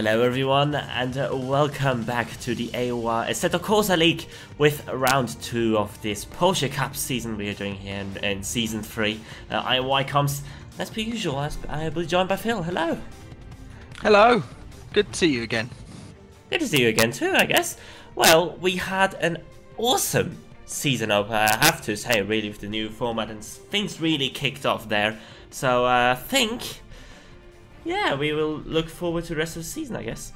Hello everyone and welcome back to the AOR Assetto Corsa League with round 2 of this Porsche Cup season we are doing here in season 3. I am Ycoms, as per usual, I will be joined by Phil. Hello. Hello. Good to see you again. Good to see you again too, I guess. Well, we had an awesome season opener, I have to say, really, with the new format, and things really kicked off there. So I think, yeah, we will look forward to the rest of the season, I guess.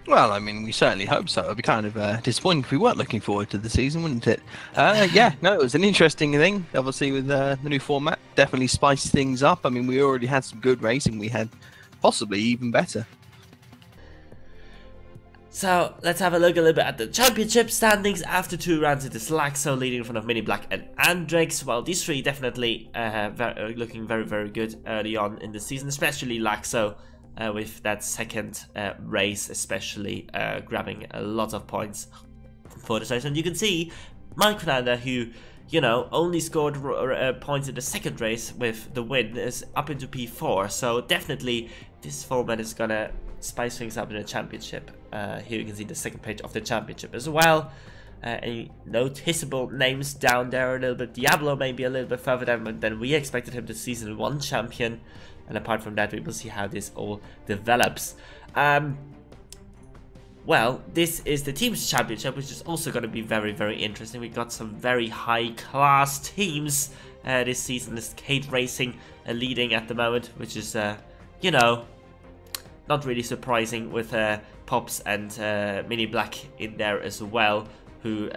Well, I mean, we certainly hope so. It'd be kind of disappointing if we weren't looking forward to the season, wouldn't it? Yeah, no, it was an interesting thing, obviously, with the new format. Definitely spiced things up. I mean, we already had some good racing. We had possibly even better. So let's have a look a little bit at the championship standings after 2 rounds. It is Laxo leading in front of Mini Black and Andrex. Well, these three definitely looking very good early on in the season, especially Laxo with that second race, especially grabbing a lot of points for the race. And you can see Microlander, who, you know, only scored points in the second race with the win, is up into P4. So definitely this format is gonna spice things up in the championship. Here you can see the second page of the championship as well. Any noticeable names down there a little bit. Diablo maybe a little bit further down than we expected him, the season 1 champion. And apart from that, we will see how this all develops. Well, this is the teams championship, which is also going to be very interesting. We got some very high class teams this season. This Kate Racing leading at the moment, which is you know, not really surprising, with Pops and Mini Black in there as well, who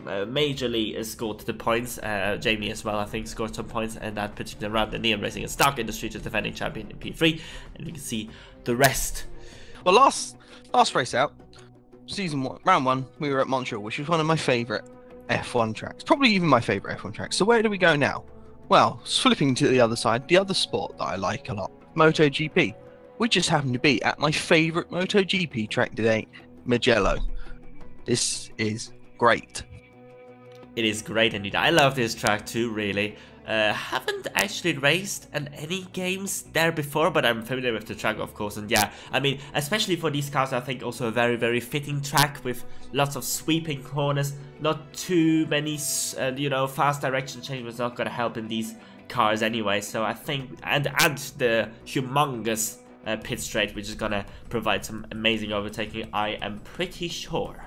majorly scored the points. Jamie as well, I think, scored some points in that particular round. The Neon Racing and Stark Industries is defending champion in P3, and we can see the rest. Well, last race out, season 1, round 1, we were at Montreal, which was one of my favourite F1 tracks, probably even my favourite F1 track. So where do we go now? Well, flipping to the other side, the other sport that I like a lot, MotoGP. We just happen to be at my favourite MotoGP track today, Mugello. This is great. It is great indeed. I love this track too, really. Haven't actually raced in any games there before, but I'm familiar with the track, of course. And yeah, I mean, especially for these cars, I think also a very fitting track with lots of sweeping corners. Not too many, you know, fast direction change was not going to help in these cars anyway. So I think, and the humongous pit straight, which is gonna provide some amazing overtaking, I am pretty sure.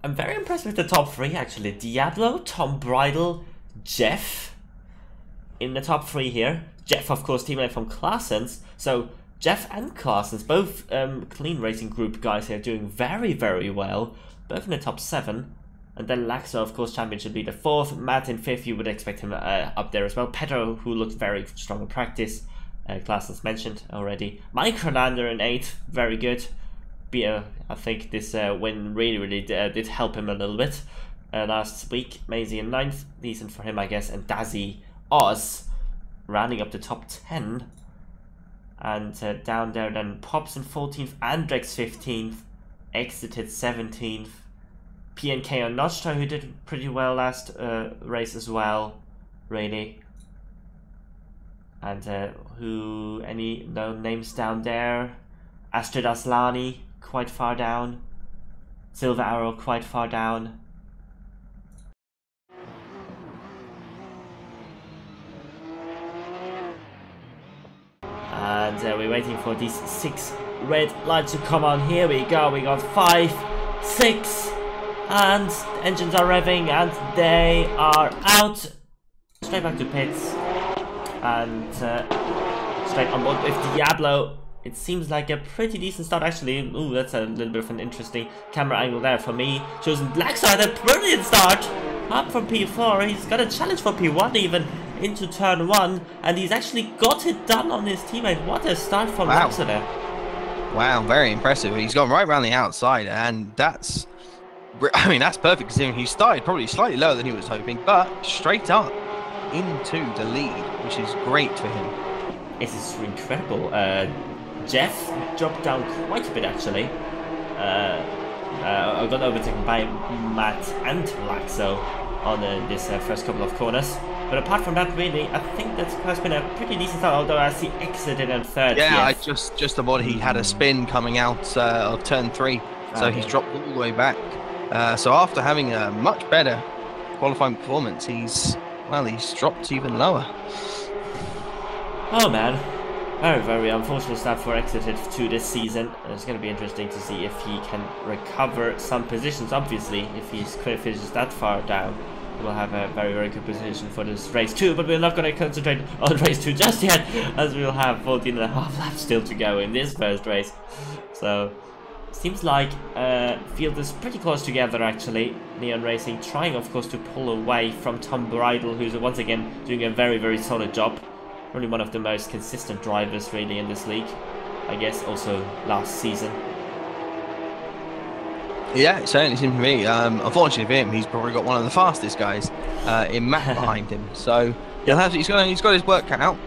I'm very impressed with the top 3 actually. Diablo, Tom Bridle, Jeff in the top 3 here. Jeff, of course, teammate from Claessens. So Jeff and Claessens, both clean racing group guys here, doing very well, both in the top 7. And then Laxo, of course, championship leader 4th. Matt in 5th, you would expect him up there as well. Pedro, who looked very strong in practice. Claessens mentioned already. Microlander in 8th, very good. I think this win really did help him a little bit last week. Maisie in 9th, decent for him, I guess. And Dazzy Oz rounding up the top 10. And down there then Pops in 14th, Andrex 15th, Exited 17th. PNK on Notchtoy, who did pretty well last race as well, really. And any known names down there? Astrid Aslani, quite far down. Silver Arrow, quite far down. And we're waiting for these 6 red lights to come on. Here we go, we got 5, 6, and engines are revving, and they are out. Straight back to pits. And straight on board with Diablo. It seems like a pretty decent start actually. Ooh, that's a little bit of an interesting camera angle there for me. Chosen Black Side, a brilliant start. Up from P4, he's got a challenge for P1 even into turn 1. And he's actually got it done on his teammate. What a start from Laxo there. Wow, very impressive. He's gone right around the outside, and that's, I mean, that's perfect considering he started probably slightly lower than he was hoping, but straight up into the lead, which is great for him. This is incredible. Jeff dropped down quite a bit actually. I got overtaken by Matt and Laxo. on this first couple of corners. But apart from that, really, I think that has been a pretty decent start, although I see exited in third. Yeah, I just about he had a spin coming out of turn 3, so he's dropped all the way back. So after having a much better qualifying performance, he's dropped even lower. Oh man, very, very unfortunate start for Exited 2 this season. It's going to be interesting to see if he can recover some positions. Obviously, if he finishes that far down, we'll have a very, very good position for this race 2, but we're not going to concentrate on race 2 just yet, as we'll have 14.5 laps still to go in this first race. So, seems like field is pretty close together actually. Neon Racing trying, of course, to pull away from Tom Bridle, who's once again doing a very, very solid job. Probably one of the most consistent drivers really in this league, I guess, also last season. Yeah, it certainly seems to me. Unfortunately for him, he's probably got one of the fastest guys in Matt behind him. So he's got his work cut out.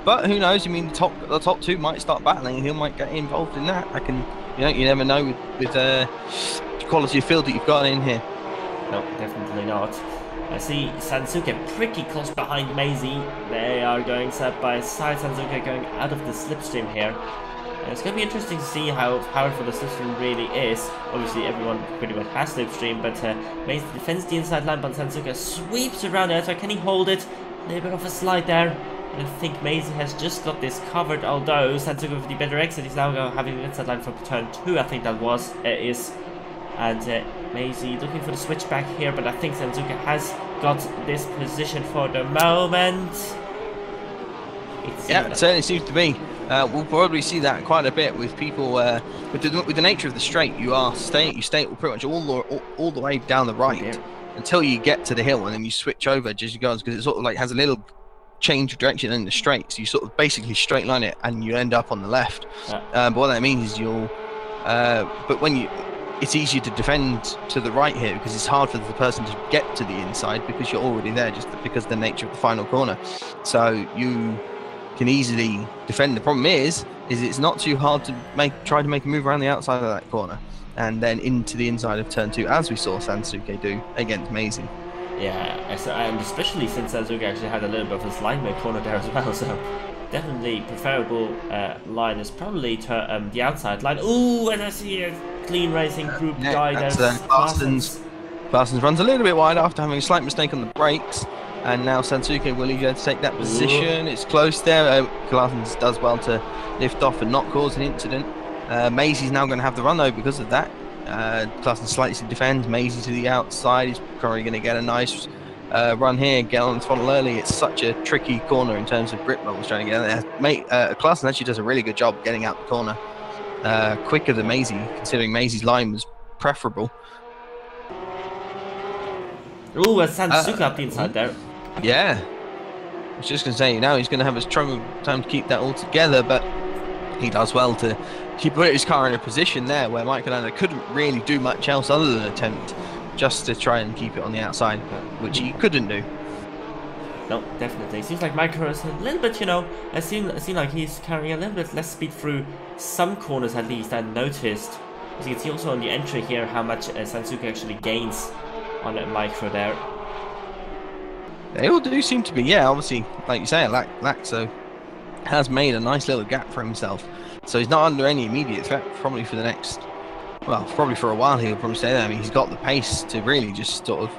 But who knows? I mean, the top 2 might start battling, and he might get involved in that. You never know with the quality of field that you've got in here. No, definitely not. I see Sansuke pretty close behind Maisie. They are going side by side. Sansuke going out of the slipstream here. It's going to be interesting to see how powerful the slipstream really is. Obviously, everyone pretty much has slipstream, but Maisie defends the inside line, but Sansuke sweeps around it. So can he hold it? A little bit of a slide there. I think Maisie has just got this covered, although Sansuke with the better exit is now having the inside line for turn 2, I think that is. And Maisie looking for the switch back here, but I think Sansuke has got this position for the moment. Yeah, it certainly seems to be. We'll probably see that quite a bit with people with the nature of the straight. You stay pretty much all the way down the right until you get to the hill, and then you switch over just because it sort of like has a little change of direction in the straight. So you sort of basically straight line it, and you end up on the left. But what that means is it's easier to defend to the right here because it's hard for the person to get to the inside because you're already there, just because of the nature of the final corner. So you can easily defend. The problem is it's not too hard to try to make a move around the outside of that corner and then into the inside of turn 2, as we saw Sansuke do against Maisie. Yeah, and especially since Sansuke actually had a little bit of a slide mid corner there as well, so definitely preferable line is probably to the outside line. Ooh, and I see a clean racing group guy there. Parsons runs a little bit wide after having a slight mistake on the brakes, and now Sansuke will eager to take that position. It's close there. Parsons does well to lift off and not cause an incident. Maisie's now going to have the run though because of that. Parsons slightly defends. Maisie to the outside. He's probably going to get a nice run here, get on the throttle early. It's such a tricky corner in terms of grip levels trying to get there. Klassen actually does a really good job getting out the corner quicker than Maisie, considering Maisie's line was preferable. Ooh, a Sansuke up the inside there. Yeah. I was just going to say, now he's going to have a struggle time to keep that all together, but he does well to put his car in a position there where Michael couldn't really do much else other than attempt just to try and keep it on the outside, which he couldn't do. No, definitely. Seems like Micro is a little bit, I seem like he's carrying a little bit less speed through some corners at least. I noticed. As you can see also on the entry here how much Sansuke actually gains on that Micro there. They all do seem to be, yeah, obviously, like you say, Laxo has made a nice little gap for himself. So he's not under any immediate threat, probably for the next, well, probably for a while he'll probably stay there. I mean, he's got the pace to really just sort of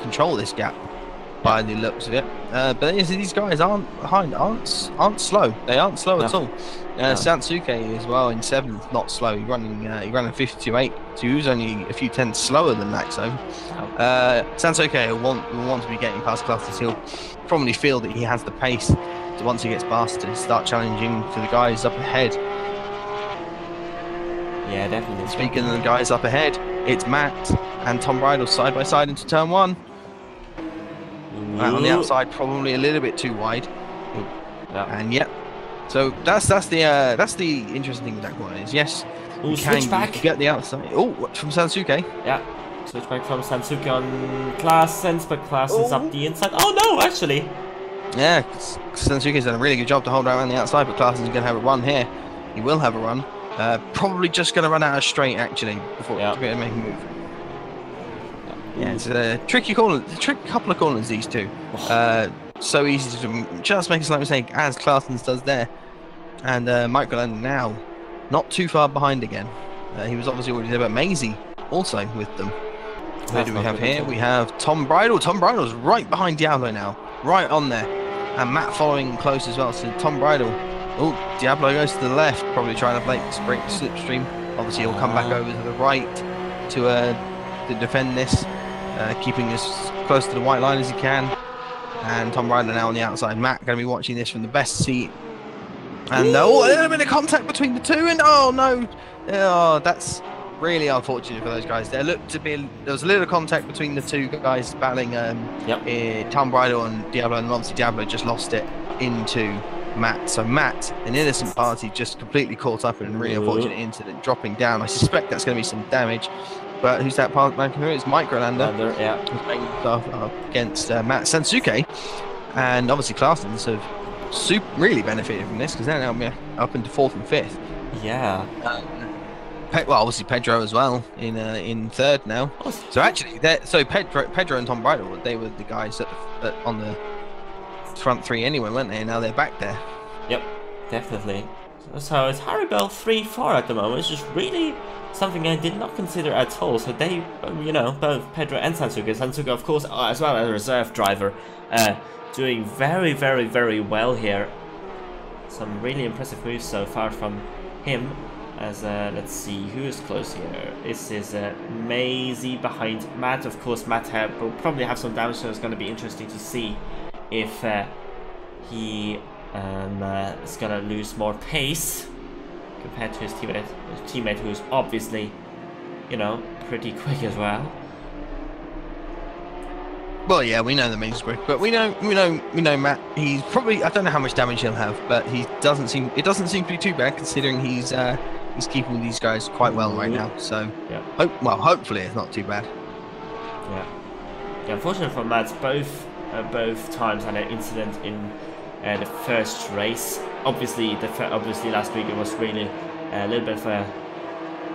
control this gap by the looks of it. But these guys aren't slow. They aren't slow at all. Sansuke as well in 7th, not slow. He ran a 52.8, so he was only a few tenths slower than Laxo. Sansuke will want to be getting past classes. He'll probably feel that he has the pace to, once he gets past, to start challenging for the guys up ahead. Yeah, definitely. Speaking of the guys up ahead, it's Matt and Tom Bridle side by side into turn 1. On the outside, probably a little bit too wide. And so that's the interesting thing with that corner is, yes, you can get the outside. Oh, from Sansuke. Yeah, switch back from Sansuke on Klaasens, but Klaasens up the inside. Oh no, actually. Yeah, Sansuke's done a really good job to hold around the outside, but Klaasens is going to have a run here. He will have a run. Probably just going to run out of straight actually before to make a move. Yeah, it's a tricky corner, tricky couple of corners, these two. So easy to just make a slight mistake, as Clarkson's does there. And McPhilen now not too far behind again. He was obviously already there, but Maisie also with them. Who do we have here? We have Tom Bridle. Tom Bridle's right behind Diablo now, right on there. And Matt following close as well. So Tom Bridle. Oh, Diablo goes to the left, probably trying to break slipstream. Obviously, he'll come back over to the right to defend this, keeping as close to the white line as he can. And Tom Bridle now on the outside. Matt going to be watching this from the best seat. And a little bit of contact between the two, and oh no, oh, that's really unfortunate for those guys. There was a little contact between the two guys battling Tom Bridle and Diablo, and obviously Diablo just lost it into Matt. So Matt, an innocent party, just completely caught up in a really unfortunate incident, dropping down. I suspect that's going to be some damage. But who's that part man? It's Microlander. Yeah. Against Matt Sansuke, and obviously Clarsons have really benefited from this because they're now up into 4th and 5th. Yeah. Well, obviously Pedro as well in 3rd now. So actually, Pedro and Tom Bridle, they were the guys on the front 3 anyway, weren't they? And now they're back there. Yep, definitely. So it's Haribo 3-4 at the moment. It's just really something I did not consider at all. So they, you know, both Pedro and Sansuke, of course, as well as a reserve driver, doing very, very, very well here. Some really impressive moves so far from him. As let's see who is close here. This is Maisie behind Matt. Of course, Matt will probably have some damage, so it's going to be interesting to see if he is going to lose more pace compared to his teammate who's obviously, you know, pretty quick as well. Well, yeah, we know that Maisie's quick, but we know Matt. He's probably, I don't know how much damage he'll have, but it doesn't seem to be too bad considering he's keeping these guys quite well right now. So, yeah. Hopefully it's not too bad. Yeah. Unfortunately for Matt, both times had an incident in the first race. Obviously last week it was really a little bit of a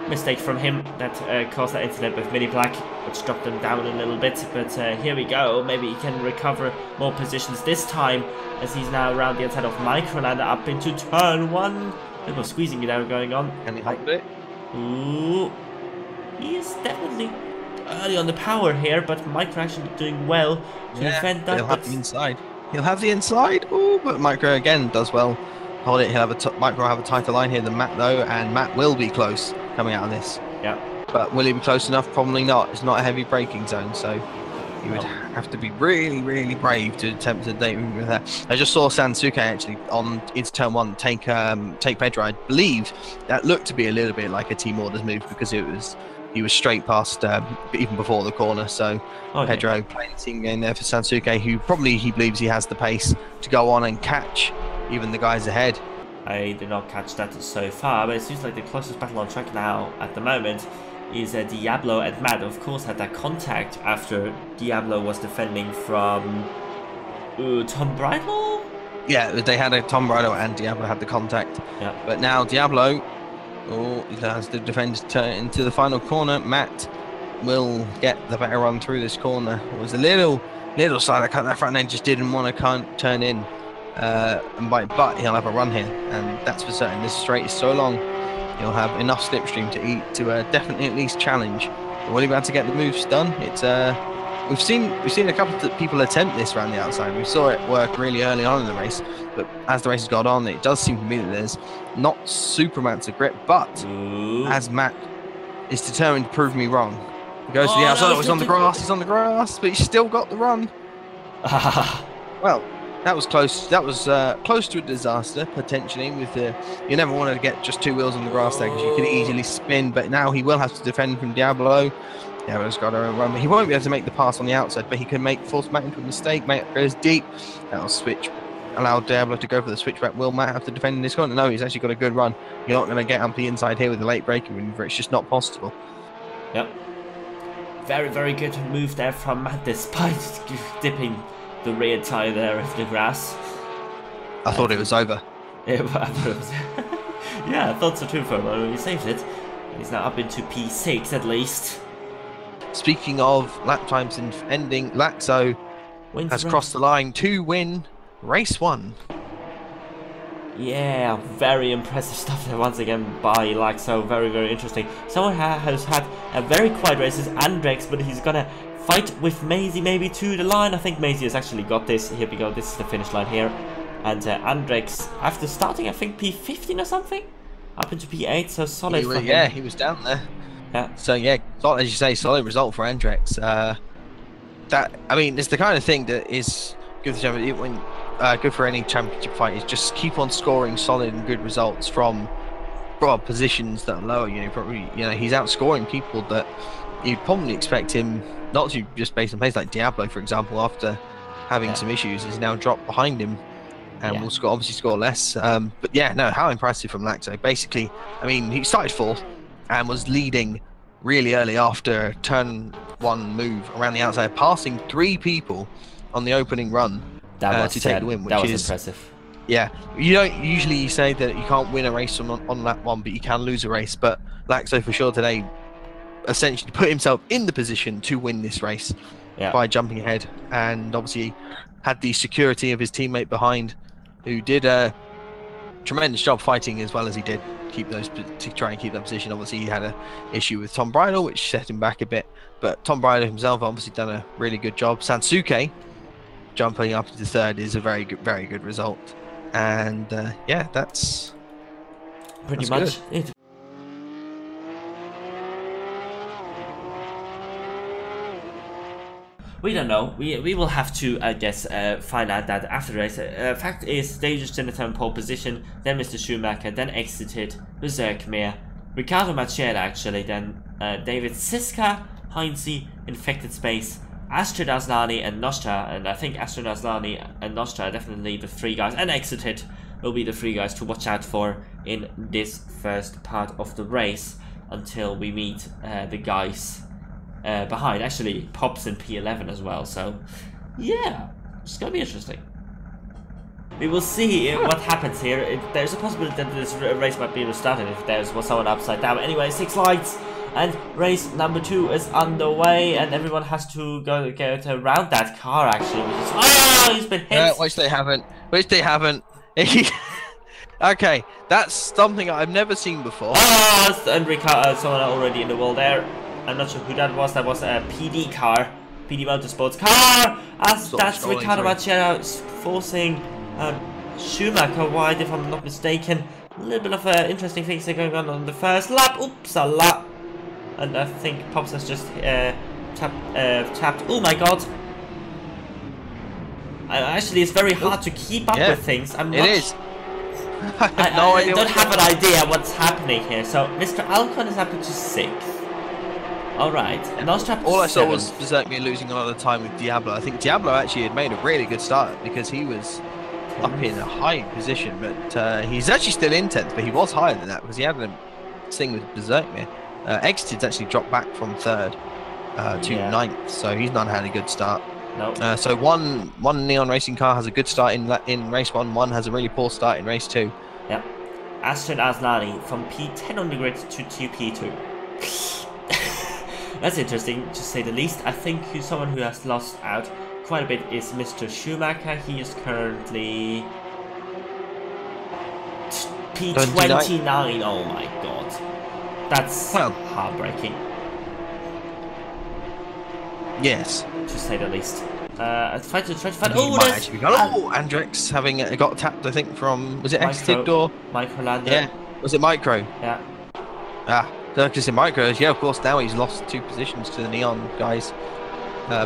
mistake from him that caused that incident with Mini Black, which dropped them down a little bit. But here we go. Maybe he can recover more positions this time, as he's now around the inside of Microlander up into turn 1. A little squeezing it out going on. Can he hold it? Ooh, he is definitely early on the power here, but Micro actually doing well to defend that. He'll have the inside. He'll have the inside. Ooh, but Micro again does well. Hold it. He'll have Micro will have a tighter line here than Matt though, and Matt will be close coming out of this. Yeah. But will he be close enough? Probably not. It's not a heavy braking zone, so he would have to be really, really brave to attempt to date with that. I just saw Sansuke actually on into turn 1 take Pedro. I believe that looked to be a little bit like a team orders move because he was straight past even before the corner. So Pedro playing the team game there for Sansuke, who probably he believes he has the pace to go on and catch even the guys ahead. I did not catch that so far, but it seems like the closest battle on track now at the moment is Diablo and Matt. Of course, had that contact after Diablo was defending from Tom Bridle? Yeah, they had a Tom Bridle and Diablo had the contact. Yeah. But now Diablo, he has to defend into the final corner. Matt will get the better run through this corner. It was a little side cut. That front end just didn't want to turn in. But he'll have a run here, and that's for certain. This straight is so long, he'll have enough slipstream to definitely at least challenge. But will he be able to get the moves done? It's we've seen a couple of people attempt this around the outside. We saw it work really early on in the race, but as the race has gone on, it does seem to me that there's not super amounts of grip. But as Matt is determined to prove me wrong, he goes to the outside. He's on the grass, but he's still got the run. Well. That was close. That was close to a disaster potentially. You never wanted to get just 2 wheels on the grass there because you could easily spin. But now he will have to defend from Diablo. Diablo's got a run, but he won't be able to make the pass on the outside. But he can force Matt into a mistake. Matt goes deep. That'll allow Diablo to go for the switchback. Will Matt have to defend in this corner? No, he's actually got a good run. You're not going to get up the inside here with the late braking maneuver. It's just not possible. Yep. Very, very good move there from Matt, despite dipping the rear tire there of the grass. I thought it was over. Yeah, I thought so too for a moment. He saved it. He's now up into P6 at least. speaking of lap times and ending, Laxo has crossed the line to win race 1. Yeah, very impressive stuff there once again by Laxo. Very, very interesting. Someone has had a very quiet races, Andrex, but he's gonna fight with Maisie maybe to the line. I think Maisie has actually got this. Here we go. This is the finish line here. And Andrex, after starting, I think P15 or something, up into P8, so solid for him. Yeah, he was down there. Yeah. So yeah, as you say, solid result for Andrex. That, I mean, it's the kind of thing that is good for any championship fight, is just keep on scoring solid and good results from positions that are lower. He's outscoring people that you'd probably expect him not to, just based on plays like Diablo, for example, after having some issues, is now dropped behind him and will obviously score less. But yeah, no, how impressive from Laxo. Basically, I mean, he started 4th and was leading really early after turn 1 move around the outside, passing 3 people on the opening run to take the win, which is impressive. Yeah, you don't usually say that you can't win a race on lap 1, but you can lose a race. But Laxo for sure today essentially put himself in the position to win this race by jumping ahead, and obviously had the security of his teammate behind, who did a tremendous job fighting as well as he did to try and keep that position. Obviously he had an issue with Tom Bridle, which set him back a bit, but Tom Bridle himself obviously done a really good job. Sansuke jumping up into 3rd is a very good result, and yeah, that's pretty much it. We don't know. We will have to, I guess, find out that after the race. Fact is, Dangerous Jonathan pole position, then Mr. Schumacher, then exited Berserkmere, Riccardo Maciel actually, then David Siska, Heinze, Infected Space, Astrid Aslani and Nostra, and I think Astrid Aslani and Nostra are definitely the 3 guys, and Exited will be the 3 guys to watch out for in this first part of the race until we meet the guys behind. Actually, Pops in P11 as well, so yeah, it's gonna be interesting. We will see what happens here. There's a possibility that this race might be restarted if there's someone upside down. Anyway, 6 lights, and race number 2 is underway, and everyone has to go around that car actually. He's been hit. Which they haven't. Okay, that's something I've never seen before. And someone already in the wall there. I'm not sure who that was. That was a PD car, PD Motorsports car. That's Riccardo Maciel forcing Schumacher wide, if I'm not mistaken. A little bit of interesting things are going on the first lap. Oops, a lap. And I think Pops has just tapped. Oh my god. Actually, it's very hard to keep up with things. It is. I don't have an idea what's happening here. So, Mr. Alcon is up to 6th. Alright, and all I saw was Berserkmere losing a lot of time with Diablo. I think Diablo actually had made a really good start because he was up in a high position, but he's actually still in 10th, but he was higher than that because he had a thing with Berserkmere. Exited's actually dropped back from 3rd to 9th, so he's not had a good start. Nope. So one Neon Racing car has a good start in race 1, one has a really poor start in race 2. Yep. Astrid Aslani from P10 on the grid to P2. That's interesting, to say the least. I think someone who has lost out quite a bit is Mr. Schumacher. He is currently P29. Oh my god. That's heartbreaking. Yes. To say the least. Try to find. Andrex having got tapped, I think, from, was it Exited or Microlander? Yeah. Was it Micro? Yeah. Because in Micros, yeah, of course, now he's lost 2 positions to the Neon guys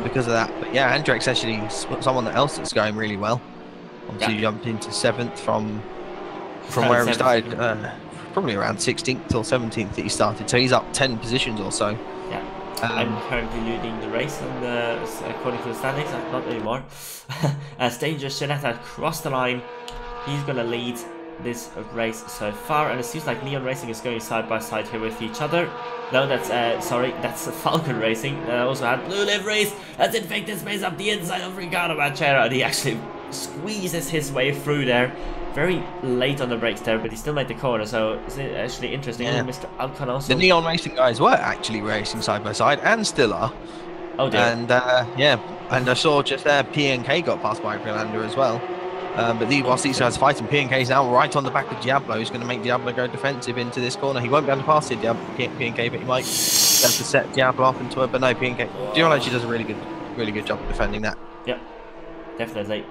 because of that. But yeah, Andrex actually someone else that's going really well. Obviously, jumped into 7th from where he started, probably around 16th or 17th that he started. So he's up 10 positions or so. Yeah. I'm currently leading the race, and according to the standings, not anymore. As Dangerous Janetta crossed the line, he's gonna lead this race so far, and it seems like Neon Racing is going side by side here with each other. No, that's sorry, that's Falcon Racing. Also had blue liveries. That's Infected Space up the inside of Riccardo Maciel, and he actually squeezes his way through there very late on the brakes there, but he still made the corner, so it's actually interesting. Yeah. Mr. Alcon also... The Neon Racing guys were actually racing side by side, and still are. Oh dear. And yeah, and I saw just there P&K got past by Philander as well. But whilst these guys are fighting, P&K is now right on the back of Diablo. He's going to make Diablo go defensive into this corner. He won't be able to pass it, P&K, but he might be able to set Diablo off into it. But no, P&K, Diablo actually does a really good job of defending that. Yep, definitely.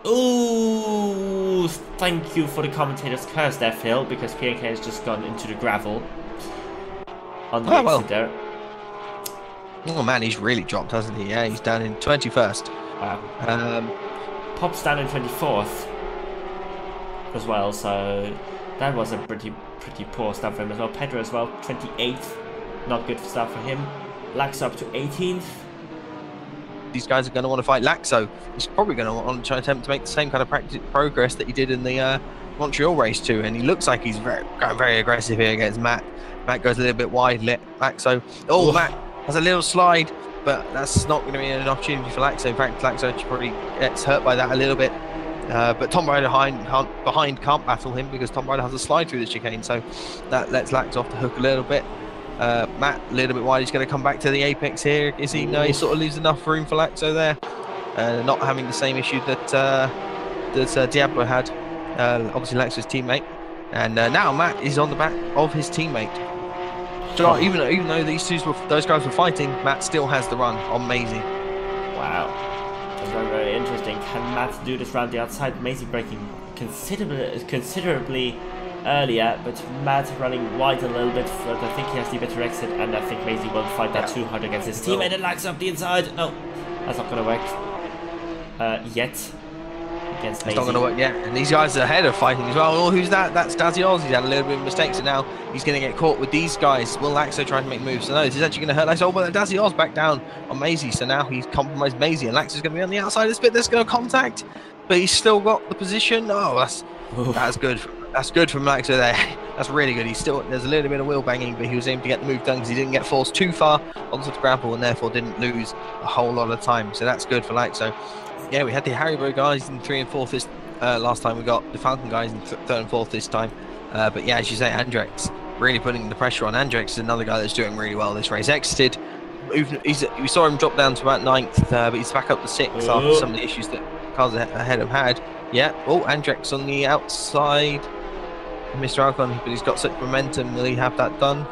Ooh, thank you for the commentator's curse there, Phil, because P&K has just gone into the gravel on the exit there. Oh man, he's really dropped, hasn't he? Yeah, he's down in 21st. Wow. Pop's down in 24th as well, so that was a pretty poor start for him as well. Pedro as well, 28th, not good start for him. Lax up to 18th. These guys are going to want to fight Laxo. He's probably going to want to try to attempt to make the same kind of progress that he did in the Montreal race too, and he looks like he's going very aggressive here against Matt. Matt goes a little bit wide, Laxo. Oh, Matt has a little slide, but that's not going to be an opportunity for Laxo. In fact, Laxo actually probably gets hurt by that a little bit. But Tom Ryder behind can't battle him because Tom Ryder has a slide through the chicane, so that lets Lax off the hook a little bit. Matt a little bit wide. He's going to come back to the apex here. Is he? No, he sort of leaves enough room for Laxo there, not having the same issue that Diablo had. Obviously, Laxo's teammate, and now Matt is on the back of his teammate. So even though those guys were fighting, Matt still has the run on Maisie. Wow, that's very interesting. Can Matt do this round the outside? Maisie braking considerably earlier, but Matt running wide a little bit. But I think he has the better exit, and I think Maisie won't fight that too hard against his teammate and lags up the inside. No, that's not going to work yet. It's not going to work yet, and these guys ahead are fighting as well. Oh, who's that? That's Dazzy Oz. He's had a little bit of mistakes, and now he's going to get caught with these guys. Will Laxo try to make moves? So no, this is actually going to hurt Laxo. Oh, but Dazzy Oz back down on Maisie, so now he's compromised Maisie, and Laxo's going to be on the outside of this bit. There's going to contact, but he's still got the position. Oh, that's good. That's good from Laxo there. That's really good. There's a little bit of wheel banging, but he was able to get the move done because he didn't get forced too far onto the grapple and therefore didn't lose a whole lot of time. So that's good for Laxo. Yeah, we had the Haribo guys in 3 and 4 this last time. We got the Falcon guys in 3rd and 4th this time. But yeah, as you say, Andrex really putting the pressure on. Andrex is another guy that's doing really well this race. Exited. We saw him drop down to about 9th, but he's back up to 6th after some of the issues that cars ahead have had. Yeah. Oh, Andrex on the outside. Mr. Alcon, but he's got such momentum. Will he have that done?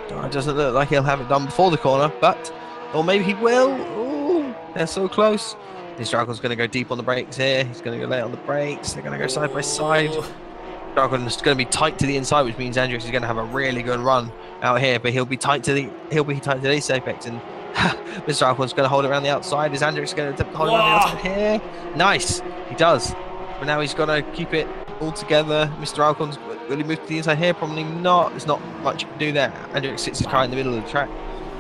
It doesn't look like he'll have it done before the corner, but or maybe he will. Oh, they're so close. Mr. Alcon's going to go deep on the brakes here. He's going to go late on the brakes. They're going to go side by side. Mr. Alcon's going to be tight to the inside, which means Andrex is going to have a really good run out here. But he'll be tight to this apex, and Mr. Alcon's going to hold it around the outside. Is Andrex going to hold it around the outside here? Nice, he does. But now he's got to keep it all together. Mr. Alcon's really moved to the inside here. Probably not. There's not much you can do there. Andrex sits his car in the middle of the track.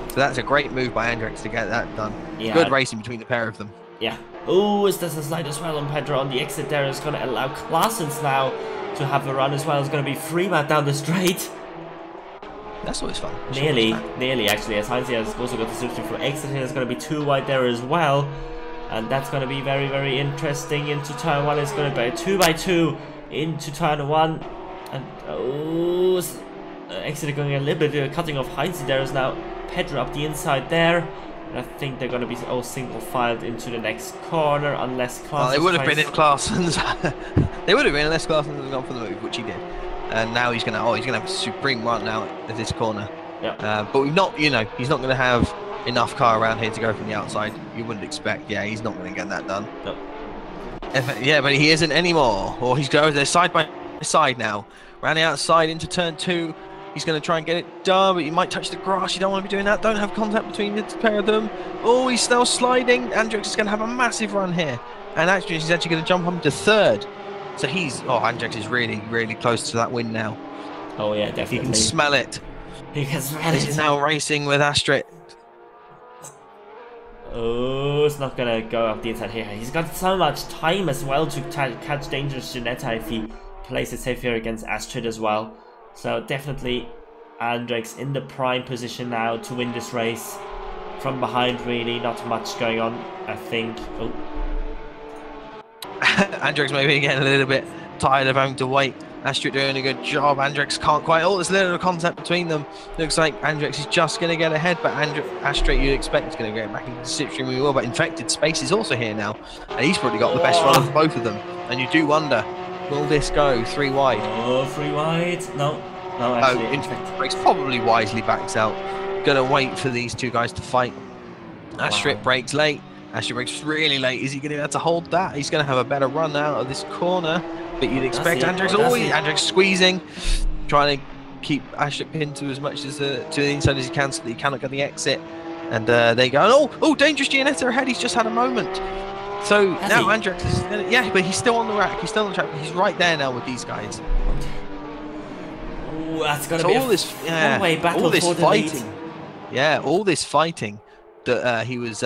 So that's a great move by Andrex to get that done. Yeah. Good racing between the pair of them. Yeah. Oh, is this a slide as well on Pedro on the exit there? Is going to allow Claessens now to have a run as well. It's going to be free Matt down the straight. That's always fun. Nearly actually. As Heinz has also got the substitute for exit here. It's going to be too wide there as well. And that's going to be very, very interesting into turn 1. It's going to be 2x2 into turn 1. And oh, exit going a little bit, cutting off Heinz. There is now Pedro up the inside there. And I think they're going to be all single filed into the next corner unless Claessens. Well, they would have been if Claessens. They would have been unless Claessens had gone for the move, which he did. And now he's going to have a supreme run now at this corner. Yeah. But we've not, he's not going to have enough car around here to go from the outside. You wouldn't expect. Yeah, he's not going to get that done. No. Yeah, but he isn't anymore. Or he's going there side by side now. Around the outside into turn 2. He's going to try and get it done, but he might touch the grass. You don't want to be doing that. Don't have contact between the pair of them. Oh, he's still sliding. Andrex is going to have a massive run here. And actually, he's actually going to jump up to 3rd. So Andrex is really, really close to that win now. Oh, yeah, definitely. He can smell it. He can smell it. He's now racing with Astrid. Oh, it's not going to go up the inside here. He's got so much time as well to catch dangerous Ginetta if he plays it safe here against Astrid as well. So definitely Andrex in the prime position now to win this race. From behind, really, not much going on, I think. Oh. Andrex maybe getting a little bit tired of having to wait. Astrid doing a good job. Andrex can't quite. Oh, there's a little contact between them. Looks like Andrex is just going to get ahead, but Astrid, you'd expect, is going to get back into the slipstream really well. But Infected Space is also here now, and he's probably got the best run of both of them. And you do wonder, will this go 3 wide? Oh, 3 wide. No, actually. Infected Space probably wisely backs out. Going to wait for these two guys to fight. Astrid brakes late. Astrid brakes really late. Is he going to be able to hold that? He's going to have a better run out of this corner. But you'd expect Andrex. Andrex squeezing, trying to keep Astrid pinned to as much as to the inside as he can, so that he cannot get the exit. And they go, oh, dangerous Gianetta ahead. He's just had a moment. So now Andrex is, but he's still on the rack. He's still on the track. But he's right there now with these guys. Oh, that's gonna be all this, one-way battle all this for the fighting. lead. Yeah, all this fighting that he was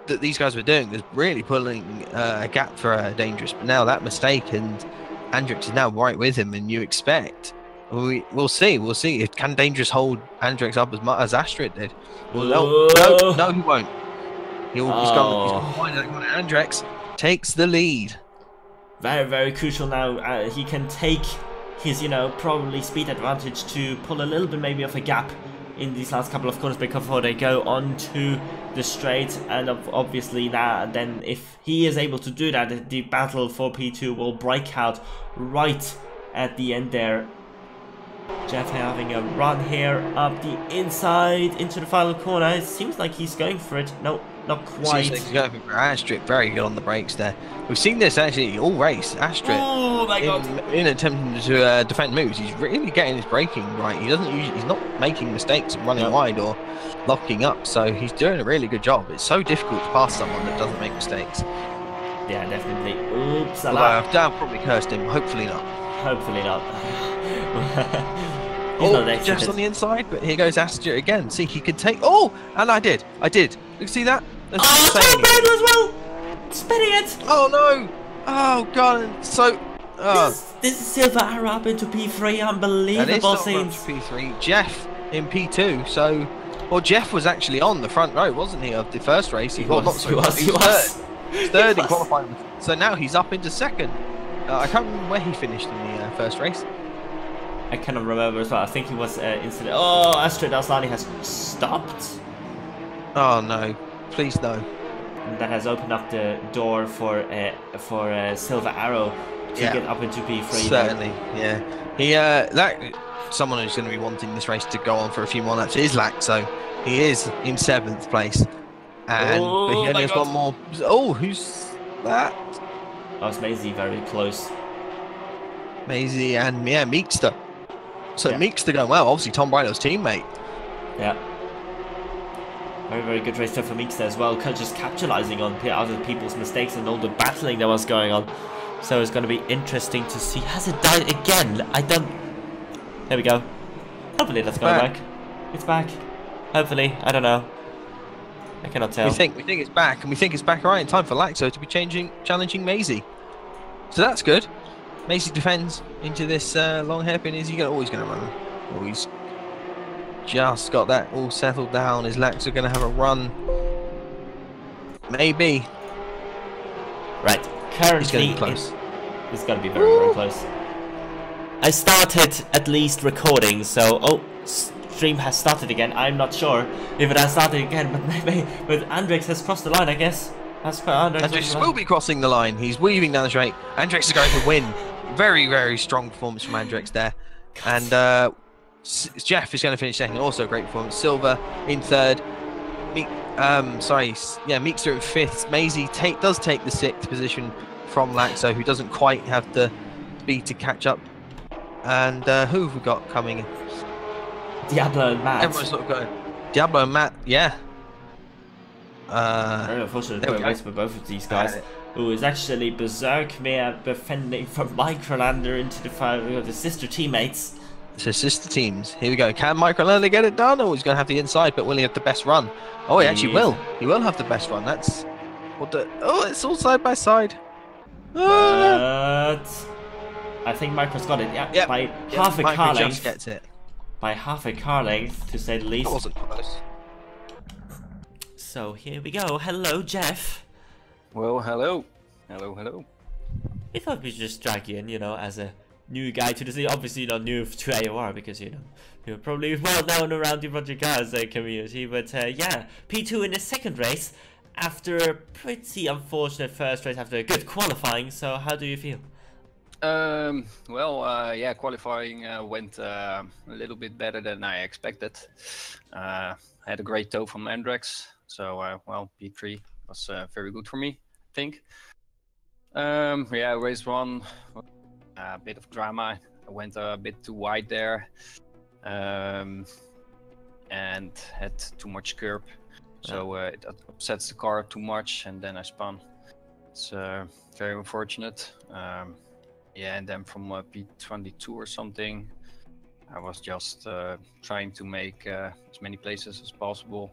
that these guys were doing was really pulling a gap for Dangerous. But now that mistake, and Andrex is now right with him, and you expect we'll see. Can Dangerous hold Andrex up as much as Astrid did? Well, no, he won't. He's gone behind that corner. Andrex takes the lead. Very, very crucial now. He can take his, probably speed advantage to pull a little bit maybe of a gap in these last couple of corners before they go onto the straight. And obviously then if he is able to do that, the battle for P2 will break out right at the end there. Jeff having a run here up the inside into the final corner. It seems like he's going for it. No, not quite. Seems like he's going for Astrid. Very good on the brakes there. We've seen this actually all race. Astrid, in attempting to defend moves, he's really getting his braking right. He's not making mistakes and running wide or locking up. So he's doing a really good job. It's so difficult to pass someone that doesn't make mistakes. Yeah, definitely. Oops, I've probably cursed him. Hopefully not. Hopefully not. Just on the inside, but here goes Astrid again. See, he could take. Oh, and I did. You see that? As well. Spinning it. Oh no. Oh god. So this is Silver Arrow up into P3. Unbelievable scenes. P3. Jeff in P2. So, Jeff was actually on the front row, wasn't he, of the first race? He was third in qualifying. So now he's up into second. I can't remember where he finished in the first race. I cannot remember as well. I think he was instead. Oh, Astrid Aslani has stopped. Oh no! Please no. And that has opened up the door for Silver Arrow to get up into P3. Certainly, yeah. Someone who's going to be wanting this race to go on for a few more laps is Lack. So he is in 7th place, but he only has one more. Oh, who's that? Oh, it's Maisie, very close. Maisie and Meekster. So Meekster going well. Obviously, Tom Bridle's teammate. Yeah. Very, very good race there for Meekster as well. Just capitalizing on other people's mistakes and all the battling that was going on. So it's going to be interesting to see. Has it died again? There we go. Hopefully that's going back. It's back. Hopefully. I don't know. I cannot tell. We think it's back, and we think it's back right in time for Laxo to be challenging Maisie. So that's good. Maisie defends into this long hairpin. Is he always going to run? Oh, he's just got that all settled down. Is Laxo going to have a run? Maybe. Right. Currently, it's going to be very, very close. I started at least recording, so stream has started again. I'm not sure if it has started again, but Andrex has crossed the line, I guess. Andrex will be crossing the line. He's weaving down the straight. Andrex is going to win. Very, very strong performance from Andrex there. And Jeff is going to finish second. Also a great performance. Silver in third. Meekster in fifth. Maisie does take the 6th position from Laxo, who doesn't quite have the speed to catch up. And who have we got coming? Diablo and Matt. Everyone's sort of going. Diablo and Matt, yeah. Very unfortunate race for both of these guys. Who is actually Berserk Mare defending from Microlander into the sister teammates. So sister teams. Here we go. Can Microlander get it done? Or he's going to have the inside, but will he have the best run? Oh, he actually will. He will have the best run. That's what the. Oh, it's all side by side. But I think Micro's got it. Yeah, by half a car length. Just gets it. By half a car length, to say the least. That wasn't close. So here we go. Hello, Jeff. Well, hello. Hello. we thought we'd just drag you in, you know, as a new guy to the scene. Obviously not new to AOR, because, you know, you're probably well known around the Project Cars community. But yeah, P2 in the second race after a pretty unfortunate first race after a good qualifying. So how do you feel? Well, yeah, qualifying went a little bit better than I expected. I had a great tow from Andrex, so well, P3 was very good for me, I think. Yeah, race 1, a bit of drama. I went a bit too wide there, and had too much curb, so it upsets the car too much, and then I spun. It's very unfortunate. Yeah, and then from P22 or something, I was just trying to make as many places as possible.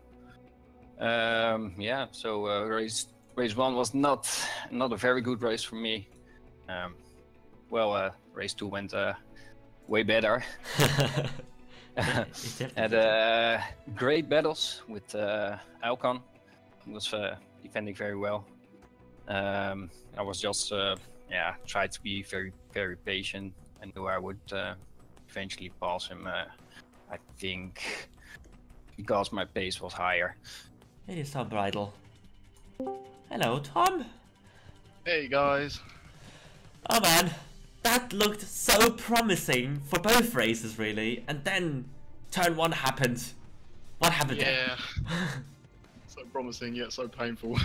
Yeah, so race 1 was not a very good race for me. Well, race 2 went way better. Had great battles with Alcon. He was defending very well. I was just yeah, tried to be very patient. I knew I would eventually pass him. I think because my pace was higher. It is Tom Bridle. Hello, Tom. Hey guys. Oh man, that looked so promising for both races, really. And then turn 1 happened. What happened there? So promising yet so painful.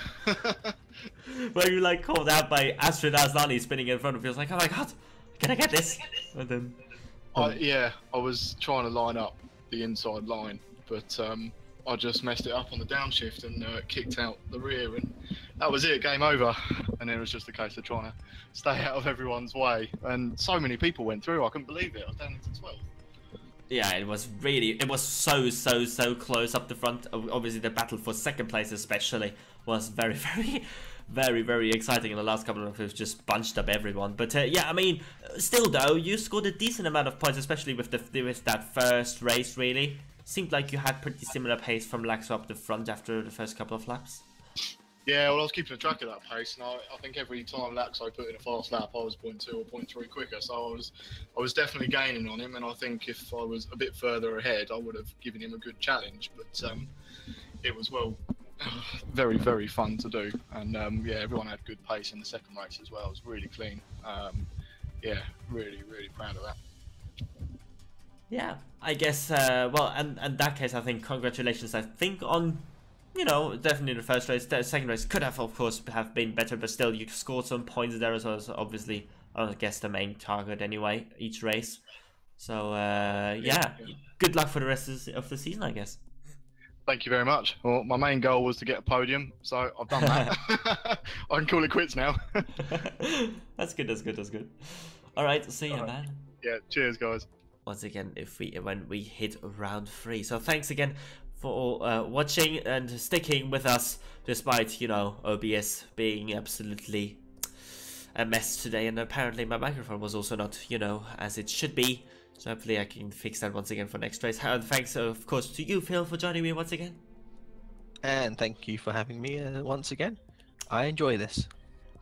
Where you like called out by Astrid Aslani spinning in front of you. I was like, oh my god, can I get this? And then yeah, I was trying to line up the inside line, but I just messed it up on the downshift and kicked out the rear, and that was it, game over. And then it was just a case of trying to stay out of everyone's way, and so many people went through, I couldn't believe it. I was down into 12. Yeah, it was so close up the front. Obviously the battle for second place especially was very exciting in the last couple of rounds. Just bunched up everyone. But yeah, I mean, still though, you scored a decent amount of points, especially with that first race. Really seemed like you had pretty similar pace from Laxo up the front after the first couple of laps. Yeah, well, I was keeping track of that pace, and I think every time Laxo put in a fast lap, I was 0.2 or 0.3 quicker, so I was definitely gaining on him, and I think if I was a bit further ahead, I would have given him a good challenge, but it was, well, very fun to do, and yeah, everyone had good pace in the second race as well. It was really clean. Yeah, really proud of that. Yeah, I guess, well, and in that case, I think congratulations, I think, on, you know, definitely the first race. The second race could have, of course, have been better, but still, you scored some points there as well. So obviously, I guess the main target anyway, each race. So, yeah, good luck for the rest of the season, I guess. Thank you very much. Well, my main goal was to get a podium, so I've done that. I can call it quits now. That's good. All right, see you, man. Yeah, cheers, guys. Once again, when we hit round 3. So thanks again for watching and sticking with us, despite, you know, OBS being absolutely a mess today, and apparently my microphone was also not, you know, as it should be. So hopefully I can fix that once again for next race. And thanks, of course, to you, Phil, for joining me once again. And thank you for having me once again. I enjoy this.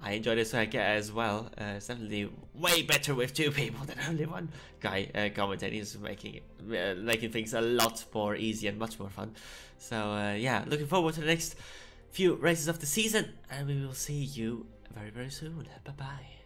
I enjoy this as well. It's definitely way better with 2 people than only one guy commentating. It's making things a lot more easy and much more fun. So yeah, looking forward to the next few races of the season, and we will see you very soon. Bye bye.